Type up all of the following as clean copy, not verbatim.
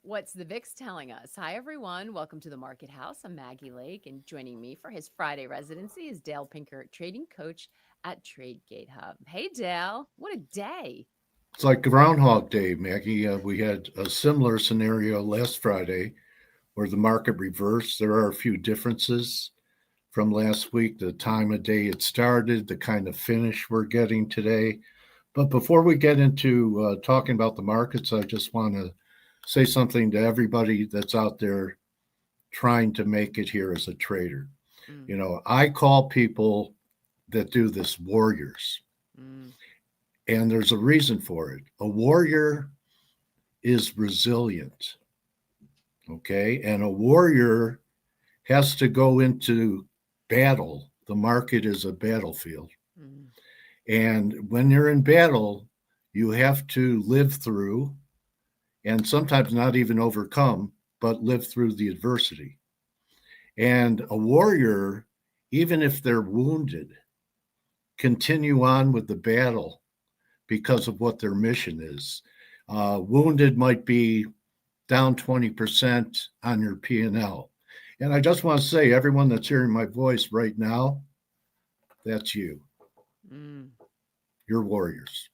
What's the VIX telling us? Hi, everyone. Welcome to the Market House. I'm Maggie Lake, and joining me for his Friday residency is Dale Pinkert, trading coach at TradeGateHub. Hey, Dale. What a day. It's like Groundhog Day, Maggie. We had a similar scenario last Friday where the market reversed. There are a few differences from last week, the time of day it started, the kind of finish we're getting today. But before we get into talking about the markets, I just want to say something to everybody that's out there trying to make it here as a trader. Mm, I call people that do this warriors, mm, and there's a reason for it. A warrior is resilient, okay? And a warrior has to go into battle. The market is a battlefield. mm, And when you're in battle, you have to live through and sometimes not even overcome, but live through the adversity. And a warrior, even if they're wounded, continue on with the battle because of what their mission is. Wounded might be down 20% on your P&L. And I just want to say, everyone that's hearing my voice right now, that's you. mm. You're warriors.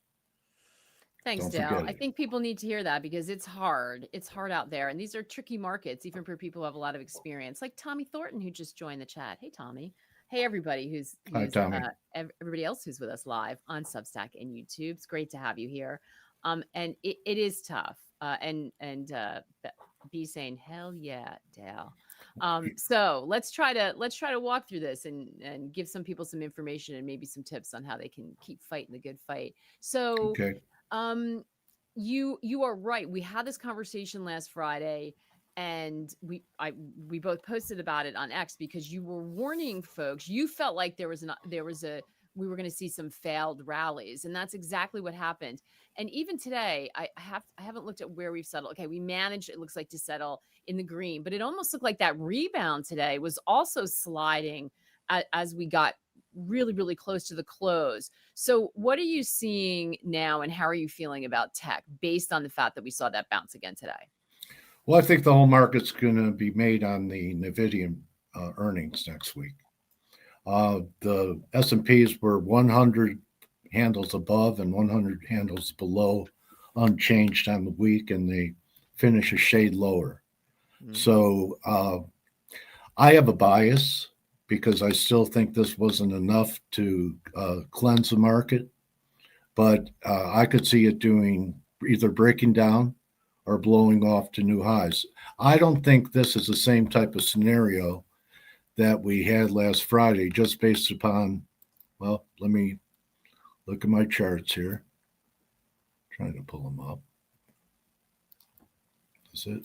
Thanks, Don't Dale. forget I it. think people need to hear that because it's hard. It's hard out there. And these are tricky markets, even for people who have a lot of experience, like Tommy Thornton, who just joined the chat. Hey, Tommy. Hey, everybody who's Hi, who's Tommy. everybody else who's with us live on Substack and YouTube. It's great to have you here. And it is tough. Be saying hell yeah, Dale. So let's try to walk through this and give some people some information and maybe some tips on how they can keep fighting the good fight. So Okay. um, you are right. We had this conversation last Friday, and we both posted about it on X because you were warning folks. You felt like there was a we were going to see some failed rallies, and that's exactly what happened. And even today, I haven't looked at where we've settled. Okay, we managed. It looks like to settle in the green, but it almost looked like that rebound today was also sliding as we got really close to the close. So, what are you seeing now, and how are you feeling about tech based on the fact that we saw that bounce again today? Well, I think the whole market's going to be made on the Nvidia earnings next week. The S&Ps were 100 handles above and 100 handles below, unchanged on the week, and they finish a shade lower. Mm, So I have a bias because I still think this wasn't enough to cleanse the market, but I could see it doing either breaking down or blowing off to new highs. I don't think this is the same type of scenario that we had last Friday, just based upon, well, let me look at my charts here. Trying to pull them up. Is it?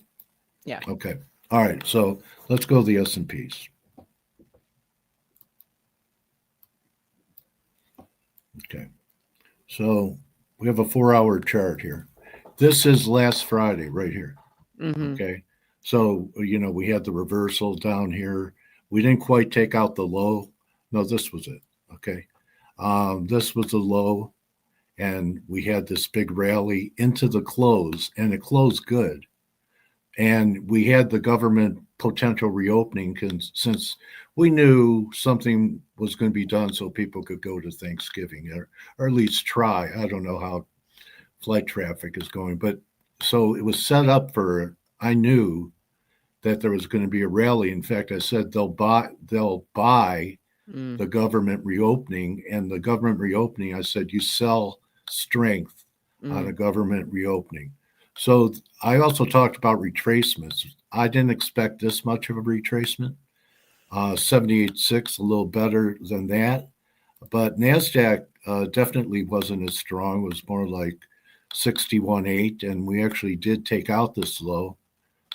yeah. Okay. All right. So let's go to the S&Ps. Okay. So we have a 4-hour chart here. This is last Friday right here. Mm-hmm. Okay. So, we had the reversal down here. We didn't quite take out the low. No, this was it. Okay. This was the low, and we had this big rally into the close, and it closed good. And we had the government potential reopening since we knew something was going to be done so people could go to Thanksgiving, or at least try. I don't know how flight traffic is going, but so it was set up for, I knew that there was going to be a rally. In fact, I said they'll buy Mm, the government reopening, and the government reopening, I said, you sell strength on mm, a government reopening. So I also talked about retracements. I didn't expect this much of a retracement. 78.6, a little better than that. But NASDAQ definitely wasn't as strong. It was more like 61.8, and we actually did take out this low.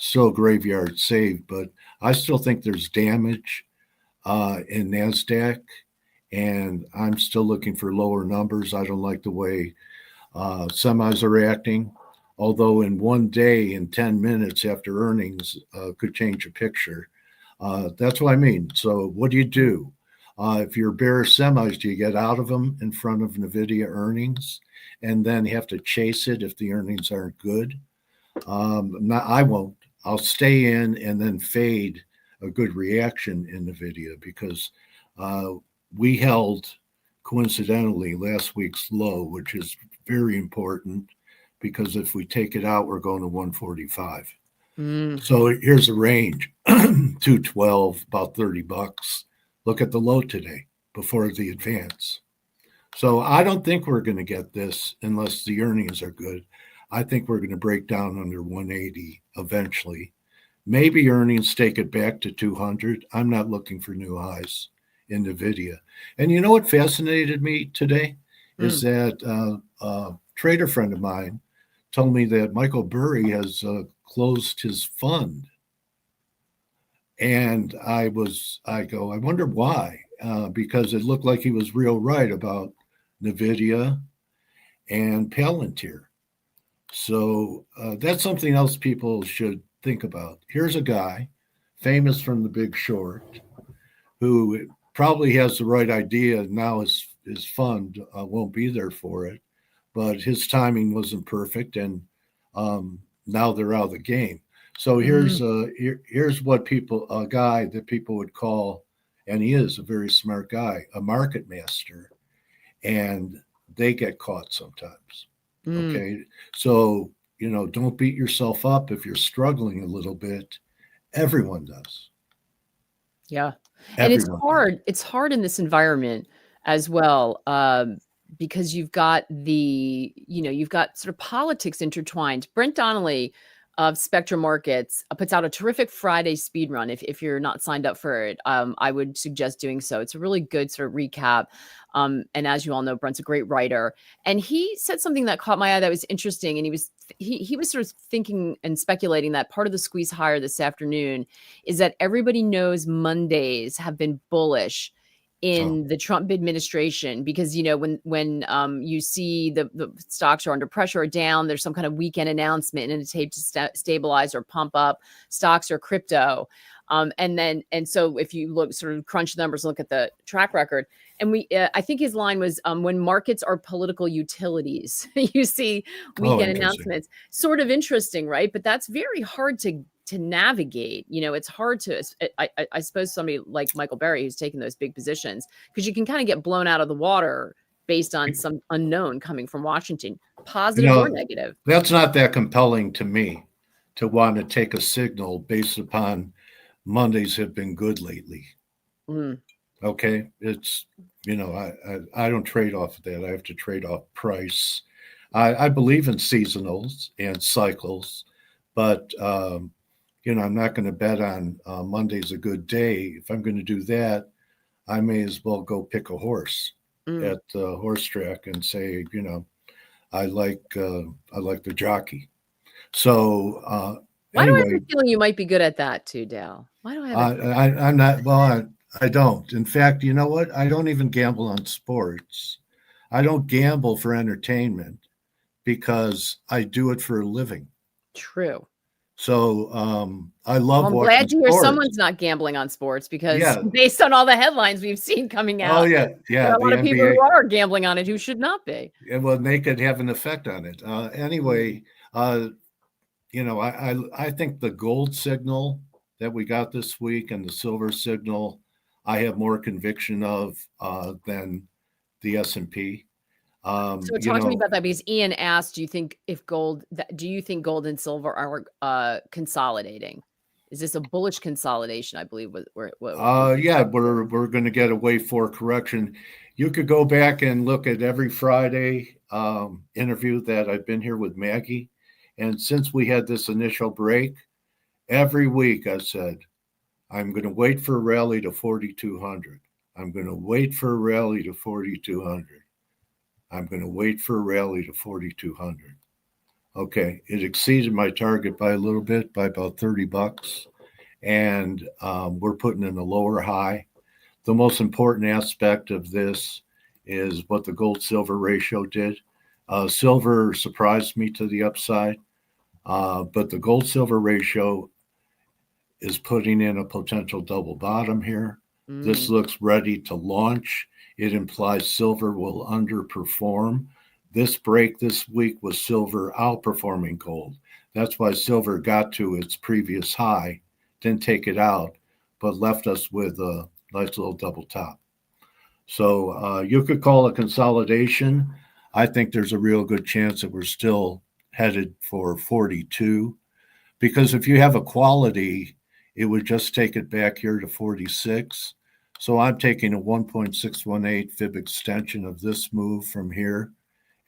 Still graveyard save, but I still think there's damage in NASDAQ, and I'm still looking for lower numbers. I don't like the way semis are reacting, although in one day, in 10 minutes after earnings, could change a picture. That's what I mean. So, what do you do? If you're bearish semis, do you get out of them in front of NVIDIA earnings and then have to chase it if the earnings aren't good? I won't. I'll stay in and then fade a good reaction in Nvidia because we held coincidentally last week's low, which is very important because if we take it out, we're going to 145. So here's a range 212, about $30. Look at the low today before the advance. So I don't think we're going to get this unless the earnings are good. I think we're going to break down under 180 eventually. Maybe earnings take it back to 200. I'm not looking for new highs in Nvidia. And you know what fascinated me today is that a trader friend of mine told me that Michael Burry has closed his fund. And I wonder why, because it looked like he was real right about Nvidia and Palantir. So that's something else people should think about. Here's a guy famous from The Big Short who probably has the right idea. Now his fund won't be there for it, but his timing wasn't perfect, and now they're out of the game. So here's what a guy that people would call, and he is a very smart guy, a market master, and they get caught sometimes. Okay, so don't beat yourself up if you're struggling a little bit. Everyone does. Yeah, and it's Everyone hard. does. It's hard in this environment as well, because you've got you've got sort of politics intertwined. Brent Donnelly of Spectrum Markets puts out a terrific Friday speed run. If you're not signed up for it, I would suggest doing so. It's a really good sort of recap. And as you all know, Brent's a great writer, and he said something that caught my eye that was interesting. And he was sort of thinking and speculating that part of the squeeze higher this afternoon is that everybody knows Mondays have been bullish in the Trump administration because when you see the stocks are under pressure or down, there's some kind of weekend announcement and a tape to stabilize or pump up stocks or crypto. And so if you look, sort of crunch numbers, look at the track record, and I think his line was, when markets are political utilities, you see weekend announcements. Sort of interesting, right? But that's very hard to navigate. It's hard to, I suppose somebody like Michael Burry, who's taking those big positions, because you can kind of get blown out of the water based on some unknown coming from Washington, positive or negative. That's not that compelling to me to want to take a signal based upon Mondays have been good lately. Okay. It's, I don't trade off of that. I have to trade off price. I believe in seasonals and cycles, but, I'm not going to bet on Monday's a good day. If I'm going to do that, I may as well go pick a horse at the horse track and say, I like the jockey. So why do I have a feeling you might be good at that too, Dale? Why do I have I'm not. Well, I don't. In fact, you know what? I don't even gamble on sports. I don't gamble for entertainment because I do it for a living. True. So I love I'm watching glad to hear sports. someone's not gambling on sports because based on all the headlines we've seen coming out, there are a lot of people who are gambling on it who should not be. Yeah, well, they could have an effect on it. Anyway, I think the gold signal that we got this week and the silver signal, I have more conviction of than the S&P. So talk to me about that, because Ian asked, do you think gold and silver are consolidating? Is this a bullish consolidation? I believe we're going to get a wave 4 correction. You could go back and look at every Friday interview that I've been here with Maggie, and since we had this initial break, every week I said, I'm going to wait for a rally to 4,200. I'm going to wait for a rally to 4,200. I'm going to wait for a rally to 4,200. Okay, it exceeded my target by a little bit, by about $30, and we're putting in a lower high. The most important aspect of this is what the gold-silver ratio did. Silver surprised me to the upside, but the gold-silver ratio is putting in a potential double bottom here. This looks ready to launch. It implies silver will underperform. This break this week was silver outperforming gold. That's why silver got to its previous high, didn't take it out, but left us with a nice little double top. So you could call it consolidation. I think there's a real good chance that we're still headed for 42, because if you have a quality, it would just take it back here to 46. So I'm taking a 1.618 fib extension of this move from here,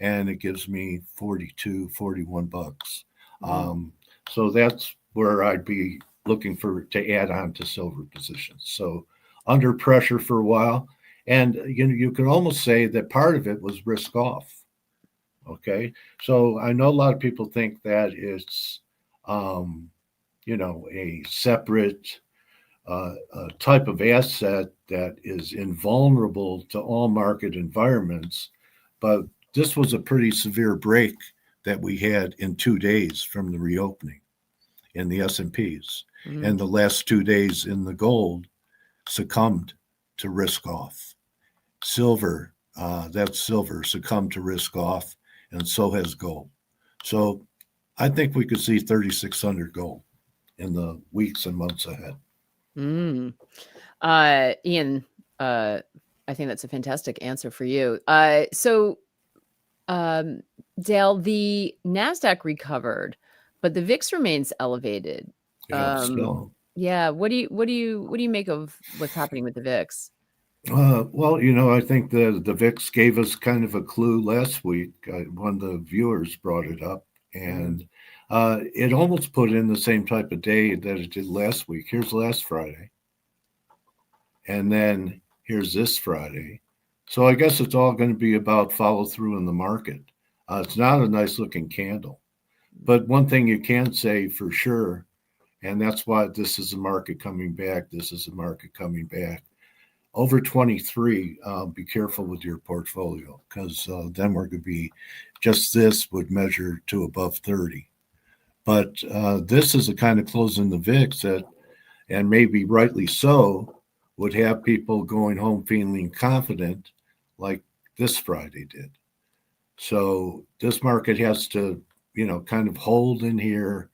and it gives me 42, 41 bucks. So that's where I'd be looking for to add on to silver positions. So under pressure for a while. And you could almost say that part of it was risk off. Okay. So I know a lot of people think that it's a separate type of asset that is invulnerable to all market environments. But this was a pretty severe break that we had in 2 days from the reopening in the S&Ps. And the last 2 days in the gold succumbed to risk off. Silver, that's silver, succumbed to risk off, and so has gold. So I think we could see 3,600 gold in the weeks and months ahead. Ian, I think that's a fantastic answer for you. Dale, the NASDAQ recovered, but the VIX remains elevated. Yeah. What do you make of what's happening with the VIX? Well, I think the VIX gave us kind of a clue last week. One of the viewers brought it up, and it almost put in the same type of day that it did last week. Here's last Friday, and then here's this Friday. So I guess it's all going to be about follow through in the market. It's not a nice looking candle, but one thing you can say for sure, and that's why this is a market coming back. This is a market coming back. Over 23, be careful with your portfolio, because then we're going to be just this would measure to above 30. But this is the kind of close in the VIX that, and maybe rightly so, would have people going home feeling confident like this Friday did. So this market has to, kind of hold in here.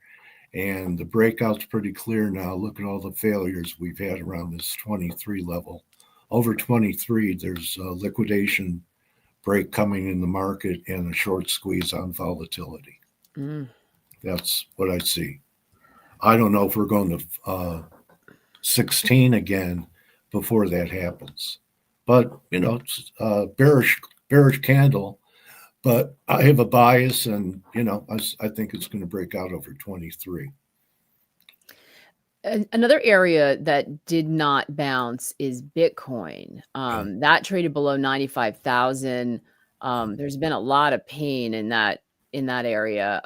And the breakout's pretty clear now. Look at all the failures we've had around this 23 level. Over 23, there's a liquidation break coming in the market and a short squeeze on volatility. That's what I see. I don't know if we're going to 16 again before that happens. But, it's a bearish candle. But I have a bias, and, I think it's going to break out over 23. Another area that did not bounce is Bitcoin. That traded below 95,000. There's been a lot of pain in that area.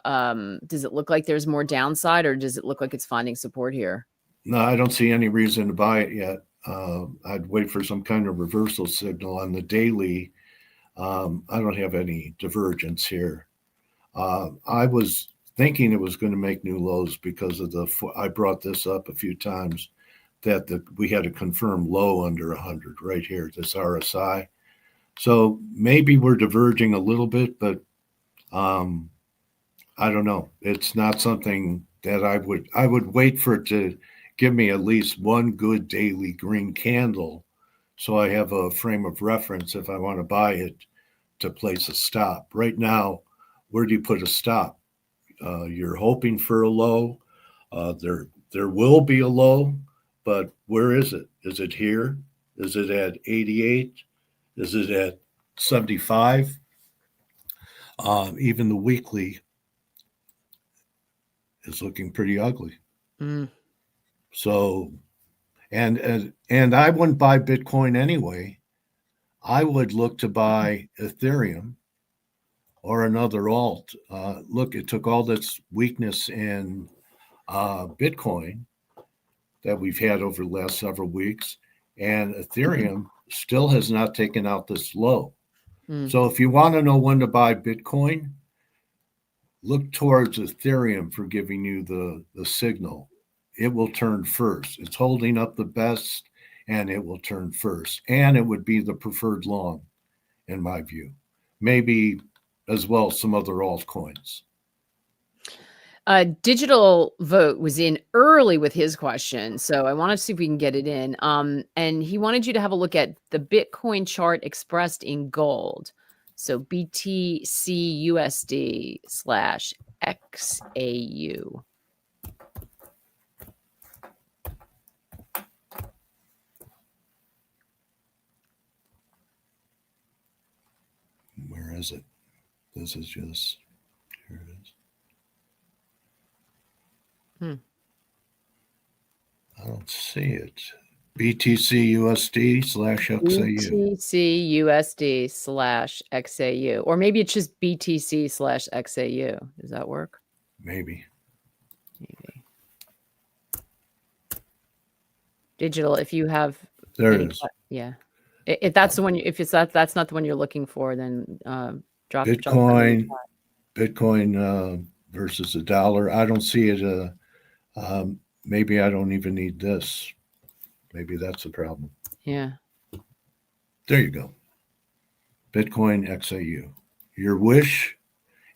Does it look like there's more downside, or does it look like it's finding support here? No, I don't see any reason to buy it yet. I'd wait for some kind of reversal signal on the daily. I don't have any divergence here. I was thinking it was going to make new lows because of I brought this up a few times, that we had a confirmed low under 100 right here, this RSI. So maybe we're diverging a little bit, but I don't know. It's not something that I would wait for it to give me at least one good daily green candle, so I have a frame of reference if I want to buy it to place a stop. Right now, where do you put a stop? You're hoping for a low. There will be a low, but where is it? Is it here? Is it at 88? Is it at 75? Even the weekly is looking pretty ugly. So, and I wouldn't buy Bitcoin anyway. I would look to buy Ethereum or another alt. Look, it took all this weakness in Bitcoin that we've had over the last several weeks, and Ethereum still has not taken out this low. So if you want to know when to buy Bitcoin, look towards Ethereum for giving you the signal. It will turn first. It's holding up the best, and it will turn first. And it would be the preferred long, in my view. Maybe as well some other altcoins. Digital Vote was in early with his question, so I want to see if we can get it in. And he wanted you to have a look at the Bitcoin chart expressed in gold. So BTC USD / XAU. Where is it? This is just, here it is. I don't see it. BTC USD / XAU. BTC USD / XAU. Or maybe it's just BTC / XAU. Does that work? Maybe. Digital, if you have. There it is. Yeah. If that's the one, if it's that's not the one you're looking for, then drop Bitcoin versus the dollar. I don't see it. Maybe I don't even need this. Maybe that's the problem. Yeah. There you go. Bitcoin XAU. Your wish,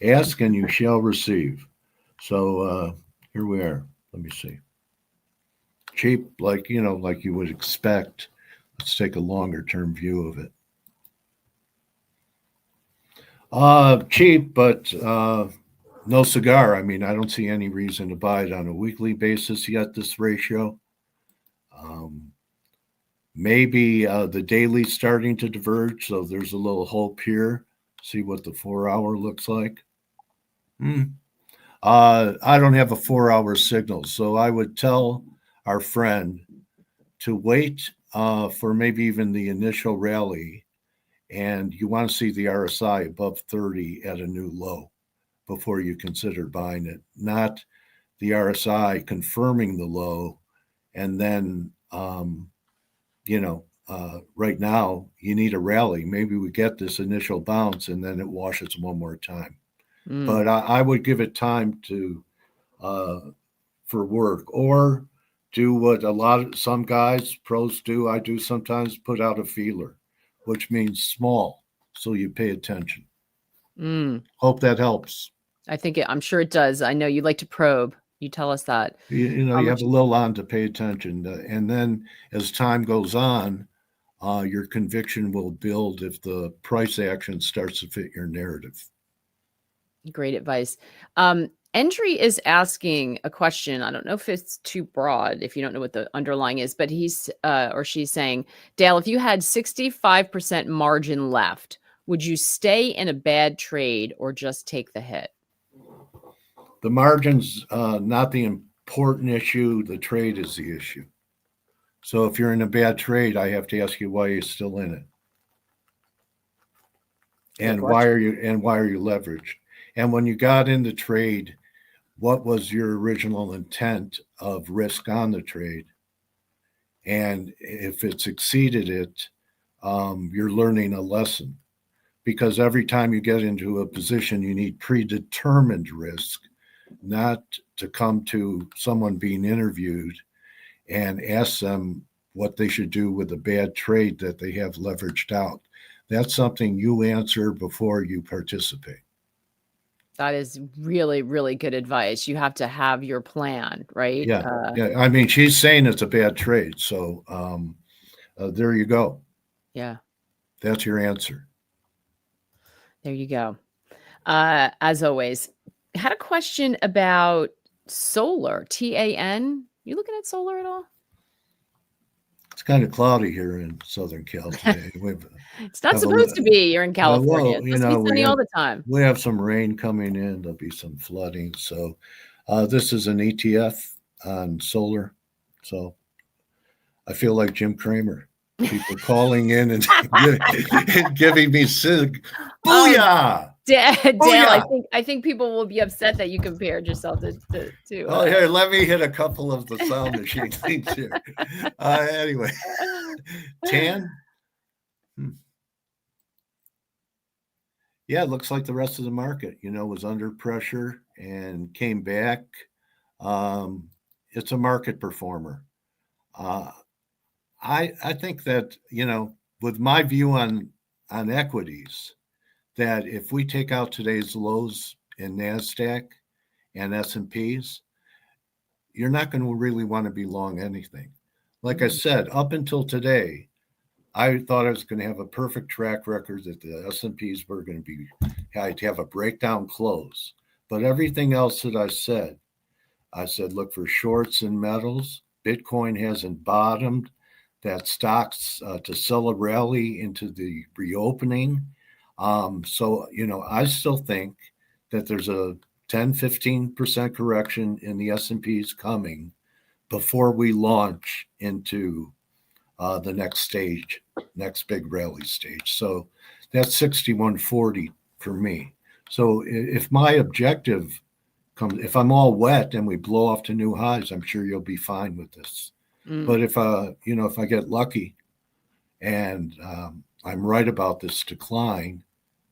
ask and you shall receive. So here we are. Let me see. Cheap, like you would expect. Let's take a longer term view of it. Cheap, but no cigar. I mean, I don't see any reason to buy it on a weekly basis yet, this ratio. Maybe the daily's starting to diverge, so there's a little hope here. See what the 4 hour looks like. I don't have a 4 hour signal, so I would tell our friend to wait for maybe even the initial rally, and you want to see the RSI above 30 at a new low before you consider buying it, not the RSI confirming the low. And then, right now you need a rally. Maybe we get this initial bounce and then it washes one more time. But I would give it time to for work, or do what some guys, pros do. I do sometimes, put out a feeler, which means small, so you pay attention. Hope that helps. I'm sure it does. I know you like to probe. You tell us that. You have a little on to pay attention. And then as time goes on, your conviction will build if the price action starts to fit your narrative. Great advice. Entry is asking a question. I don't know if it's too broad, if you don't know what the underlying is, but he's or she's saying, Dale, if you had 65% margin left, would you stay in a bad trade or just take the hit? The margin's not the important issue. The trade is the issue. So if you're in a bad trade, I have to ask you why you're still in it. And why are you leveraged? And when you got in the trade, what was your original intent of risk on the trade? And if it's exceeded it, you're learning a lesson. Because every time you get into a position, you need predetermined risk, not to come to someone being interviewed and ask them what they should do with a bad trade that they have leveraged out. That's something you answer before you participate. That is really, really good advice. You have to have your plan, right? Yeah. I mean, she's saying it's a bad trade. So there you go. Yeah. That's your answer. There you go. As always, I had a question about solar, TAN. You looking at solar at all? It's kind of cloudy here in Southern Cal today. It's not supposed to be. You're in California. Well, it's supposed to be sunny all the time. We have some rain coming in. There'll be some flooding. So this is an ETF on solar. So I feel like Jim Cramer. People calling in and giving me booyah. Dale, I think people will be upset that you compared yourself to Oh, here, let me hit a couple of the sound machine things here. Anyway, TAN. Yeah, it looks like the rest of the market, was under pressure and came back. It's a market performer. I think that, with my view on equities, that if we take out today's lows in NASDAQ and S&Ps, you're not going to really want to be long anything. Like I said, up until today, I thought I was going to have a perfect track record that the S&Ps were going to be, I'd have a breakdown close. But everything else that I said, look for shorts in metals. Bitcoin hasn't bottomed. That stocks to sell a rally into the reopening. So, I still think that there's a 10-15% correction in the S&Ps coming before we launch into the next stage, next big rally stage. So that's 6140 for me. So if my objective comes, if I'm all wet and we blow off to new highs, I'm sure you'll be fine with this. But if if I get lucky and I'm right about this decline,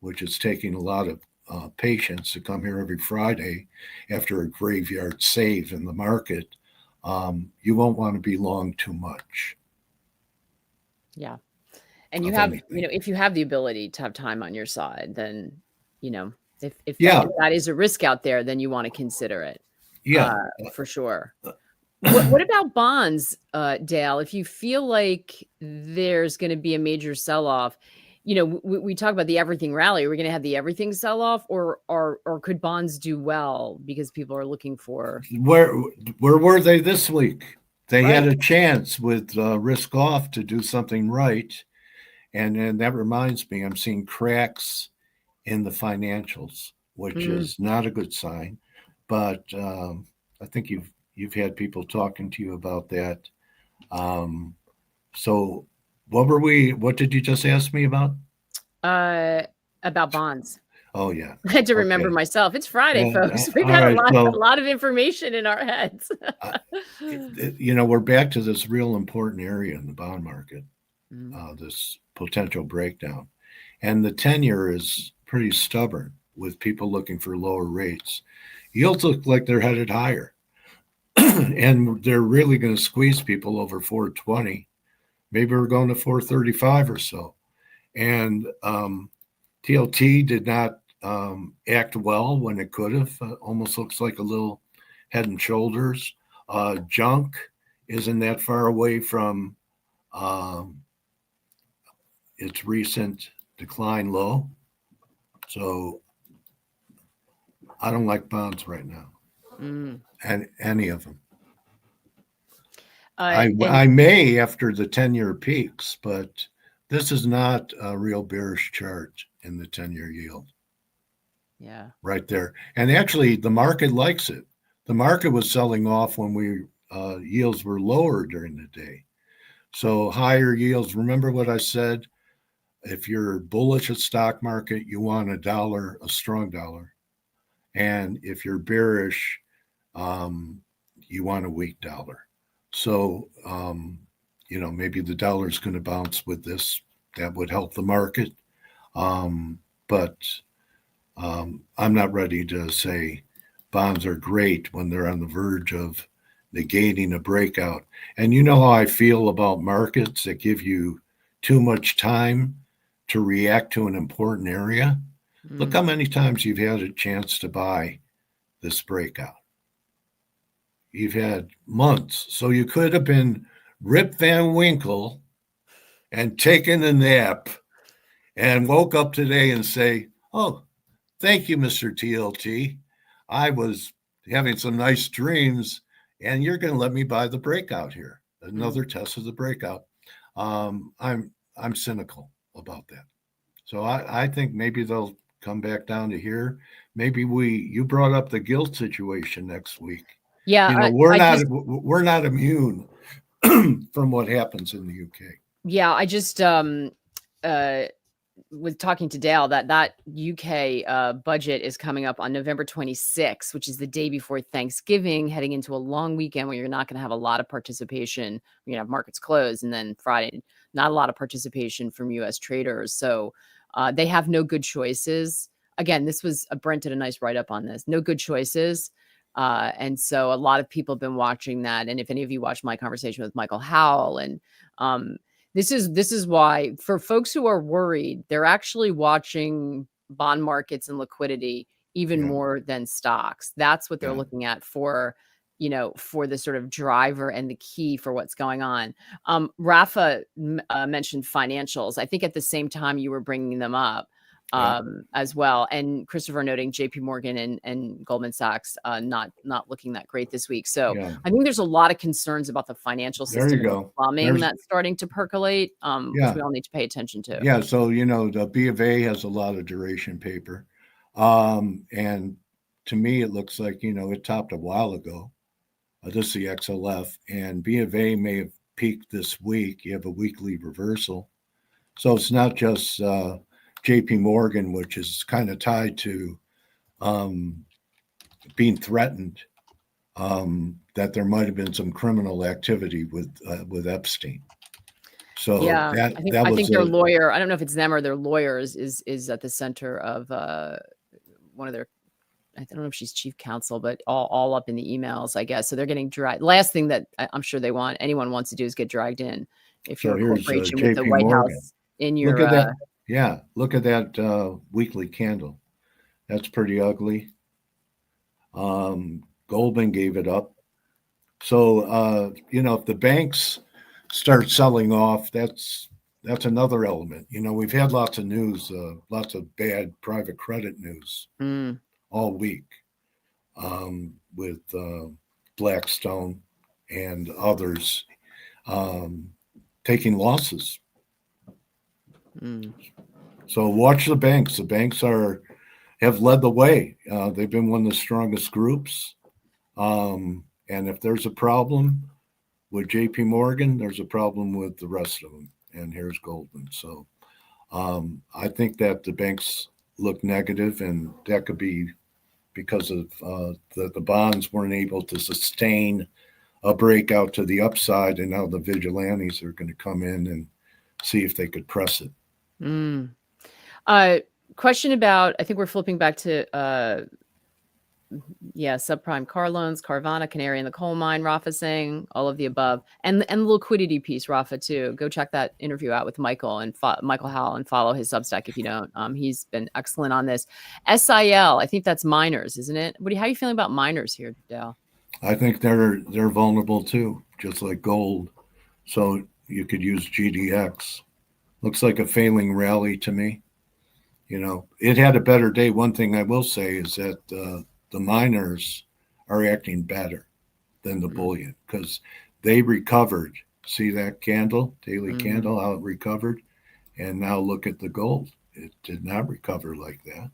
which is taking a lot of patience to come here every Friday after a graveyard save in the market, you won't want to be long too much. Yeah. And you have, if you have the ability to have time on your side, then, if that is a risk out there, then you want to consider it. Yeah, for sure. What about bonds, Dale? If you feel like there's going to be a major sell-off, we talk about the everything rally. Are we going to have the everything sell-off, or could bonds do well because people are looking for? Where were they this week? They had a chance with risk off to do something right. And that reminds me, I'm seeing cracks in the financials, which is not a good sign. But I think you've had people talking to you about that. So what did you just ask me about? About bonds. Oh, yeah. I had to remember myself. It's Friday, folks. We've got a lot of information in our heads. We're back to this real important area in the bond market, this potential breakdown. And the 10-year is pretty stubborn with people looking for lower rates. Yields look like they're headed higher. And they're really going to squeeze people over 420. Maybe we're going to 435 or so. And TLT did not act well when it could have. Almost looks like a little head and shoulders. Junk isn't that far away from its recent decline low. So I don't like bonds right now. And any of them. I may after the 10-year peaks, but this is not a real bearish chart in the 10-year yield. Yeah. Right there. And actually, the market likes it. The market was selling off when yields were lower during the day. So higher yields, remember what I said? If you're bullish at stock market, you want a strong dollar. And if you're bearish, you want a weak dollar. So, maybe the dollar is going to bounce with this. That would help the market. But I'm not ready to say bonds are great when they're on the verge of negating a breakout. And you know how I feel about markets that give you too much time to react to an important area. Look how many times you've had a chance to buy this breakout. You've had months. So you could have been Rip Van Winkle and taken a nap and woke up today and say, oh, thank you, Mr. TLT. I was having some nice dreams, and you're going to let me buy the breakout here. Another test of the breakout. I'm cynical about that. So I think maybe they'll come back down to here. Maybe you brought up the guilt situation next week. Yeah, we're not immune from what happens in the UK. Yeah, I just with talking to Dale that UK budget is coming up on November 26th, which is the day before Thanksgiving, heading into a long weekend where you're not going to have a lot of participation. You're going to have markets closed, and then Friday, not a lot of participation from U.S. traders. So they have no good choices. Again, Brent did a nice write-up on this. No good choices. And so a lot of people have been watching that. And if any of you watched my conversation with Michael Howell, and this is why, for folks who are worried, they're actually watching bond markets and liquidity even Yeah. more than stocks. That's what they're Yeah. looking at for, for the sort of driver and the key for what's going on. Rafa mentioned financials. I think at the same time you were bringing them up Yeah. as well. And Christopher noting JP Morgan and Goldman Sachs not looking that great this week. So Yeah. I think there's a lot of concerns about the financial There you system and the go. plumbing that's starting to percolate, which Yeah. we all need to pay attention to. Yeah. So, the B of A has a lot of duration paper. And to me, it looks like, it topped a while ago. This is the XLF, and B of A may have peaked this week. You have a weekly reversal. So it's not just JP Morgan, which is kind of tied to being threatened that there might have been some criminal activity with Epstein. So Yeah, that I was think their lawyer, I don't know if it's them or their lawyers, is at the center of one of their, I don't know if she's chief counsel, but all up in the emails, I guess. So they're getting dragged. Last thing that I'm sure anyone wants to do is get dragged in. If so you're a here's corporation with the JP White Morgan. House in Look your, at that. Yeah, look at that weekly candle. That's pretty ugly. Goldman gave it up. So if the banks start selling off, that's another element. We've had lots of news, lots of bad private credit news all week with Blackstone and others taking losses. So watch the banks. The banks have led the way. They've been one of the strongest groups. And if there's a problem with JP Morgan, there's a problem with the rest of them. And here's Goldman. So I think that the banks look negative, and that could be because of the bonds weren't able to sustain a breakout to the upside, and now the vigilantes are going to come in and see if they could press it. Question about, I think we're flipping back to subprime car loans, Carvana, canary in the coal mine, Rafa saying all of the above, and the liquidity piece, Rafa, too. Go check that interview out with Michael and Michael Howell, and follow his Substack if you don't. He's been excellent on this. SIL, I think that's miners, isn't it? How are you feeling about miners here, Dale? I think they're vulnerable too, just like gold. So you could use GDX. Looks like a failing rally to me. It had a better day. One thing I will say is that the miners are acting better than the bullion because they recovered. See that candle, daily candle, how it recovered? And now look at the gold. It did not recover like that.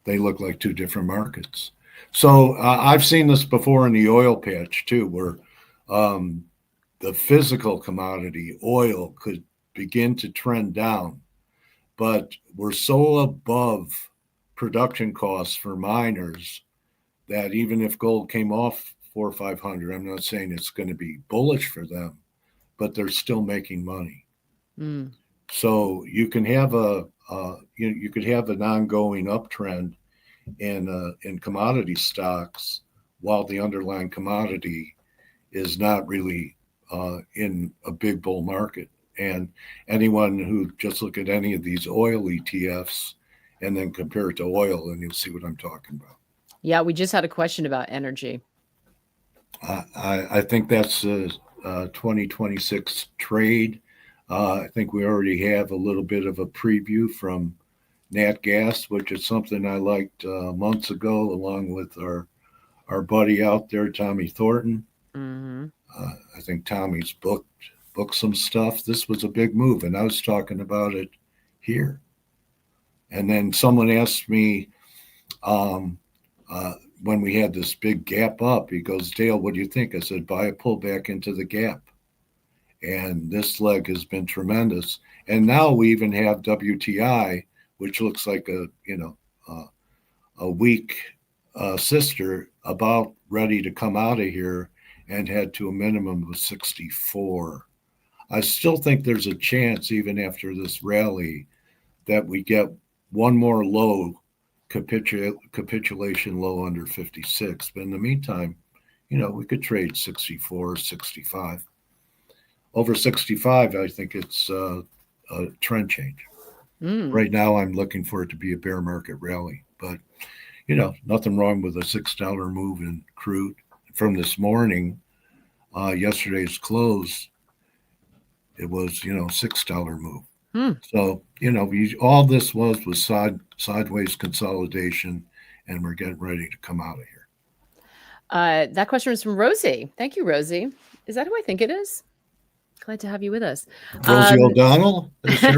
They look like two different markets. So I've seen this before in the oil patch too, where the physical commodity, oil, could begin to trend down. But we're so above production costs for miners that even if gold came off 400 or 500, I'm not saying it's going to be bullish for them, but they're still making money. So you can have you could have an ongoing uptrend in commodity stocks while the underlying commodity is not really in a big bull market. And anyone who just look at any of these oil ETFs and then compare it to oil, and you'll see what I'm talking about. Yeah, we just had a question about energy. I think that's a 2026 trade. I think we already have a little bit of a preview from Nat Gas, which is something I liked months ago, along with our buddy out there, Tommy Thornton. I think Tommy's booked some stuff. This was a big move, and I was talking about it here. And then someone asked me when we had this big gap up, he goes, Dale, what do you think? I said, buy a pullback into the gap. And this leg has been tremendous. And now we even have WTI, which looks like a weak sister, about ready to come out of here and head to a minimum of 64. I still think there's a chance, even after this rally, that we get one more low, capitulation low under 56. But in the meantime, we could trade 64, 65. Over 65, I think it's a trend change. Right now, I'm looking for it to be a bear market rally. But, nothing wrong with a $6 move in crude. From this morning, yesterday's close, it was, $6 move. So, all this was sideways consolidation, and we're getting ready to come out of here. That question was from Rosie. Thank you, Rosie. Is that who I think it is? Glad to have you with us. Rosie O'Donnell? I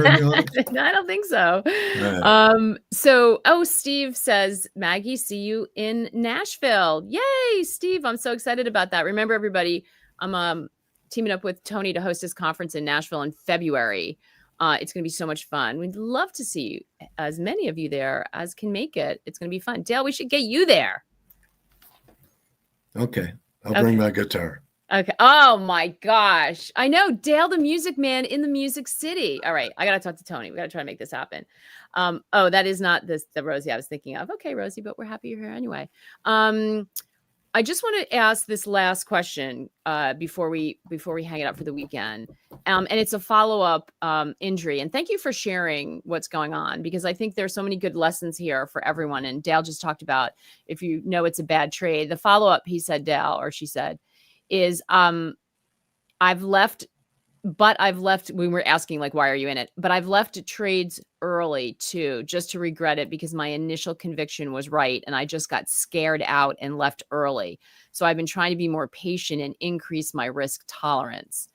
don't think so. Right. Steve says, Maggie, see you in Nashville. Yay, Steve. I'm so excited about that. Remember, everybody, I'm teaming up with Tony to host his conference in Nashville in February. It's going to be so much fun. We'd love to see you, as many of you there as can make it. It's going to be fun. Dale, we should get you there. Okay. I'll bring my guitar. Okay. Oh my gosh. I know. Dale, the music man in the Music City. All right. I got to talk to Tony. We got to try to make this happen. That is not the Rosie I was thinking of. Okay, Rosie, but we're happy you're here anyway. I just want to ask this last question before we hang it up for the weekend. And it's a follow-up injury. And thank you for sharing what's going on, because I think there's so many good lessons here for everyone. And Dale just talked about, if you know it's a bad trade, the follow-up, he said, Dale, or she said, is I've left, we were asking like, why are you in it? But I've left trades early too, just to regret it, because my initial conviction was right. And I just got scared out and left early. So I've been trying to be more patient and increase my risk tolerance.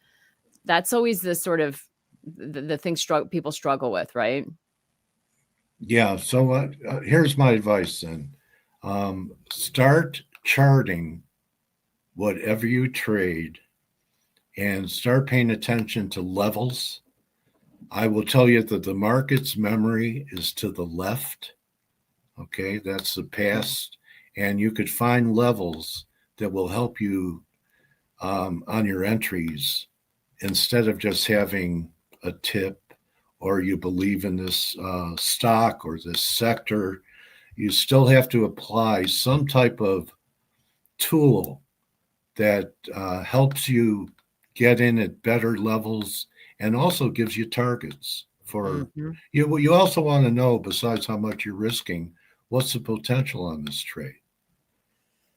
That's always the sort of the thing people struggle with, right? Yeah. So here's my advice then. Start charting whatever you trade and start paying attention to levels. I will tell you that the market's memory is to the left. Okay, that's the past. And you could find levels that will help you on your entries, instead of just having a tip or you believe in this stock or this sector. You still have to apply some type of tool that helps you get in at better levels and also gives you targets for you also want to know, besides how much you're risking, what's the potential on this trade,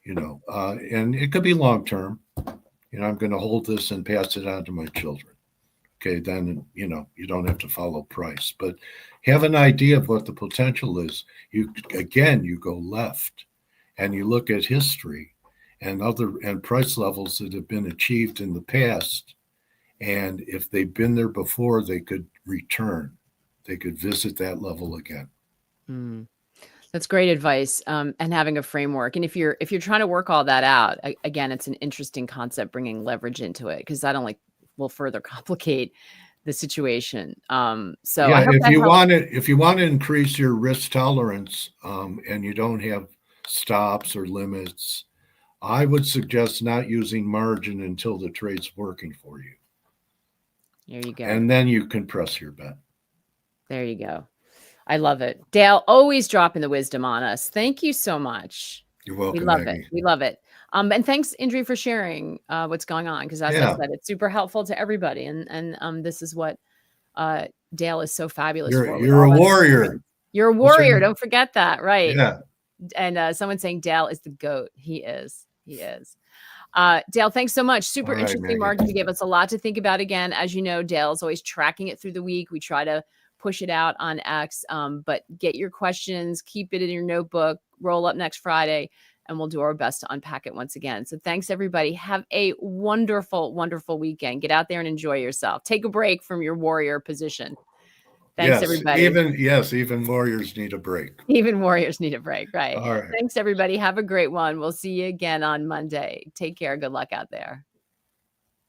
and it could be long term. I'm going to hold this and pass it on to my children. Okay, then you don't have to follow price, but have an idea of what the potential is. You go left and you look at history and price levels that have been achieved in the past. And if they've been there before, they could return. They could visit that level again. That's great advice. And having a framework. And if you're trying to work all that out, again, it's an interesting concept, bringing leverage into it, because that only will further complicate the situation. So yeah, if you want to increase your risk tolerance, and you don't have stops or limits, I would suggest not using margin until the trade's working for you. There you go. And then you can press your bet. There you go. I love it. Dale, always dropping the wisdom on us. Thank you so much. You're welcome. We love Maggie. it. We love it. And thanks, Indri, for sharing what's going on, because as I said, it's super helpful to everybody. And this is what Dale is so fabulous for. You're a warrior. You're a warrior. Don't forget that. Right. Yeah. And someone saying Dale is the GOAT. He is. He is. Dale, thanks so much. Super interesting market. You gave us a lot to think about. Again, as you know, Dale's always tracking it through the week. We try to push it out on X, but get your questions, keep it in your notebook, roll up next Friday, and we'll do our best to unpack it once again. So thanks, everybody. Have a wonderful, wonderful weekend. Get out there and enjoy yourself. Take a break from your warrior position. Thanks, everybody. Even warriors need a break. Even warriors need a break, right? All right. Thanks, everybody. Have a great one. We'll see you again on Monday. Take care. Good luck out there.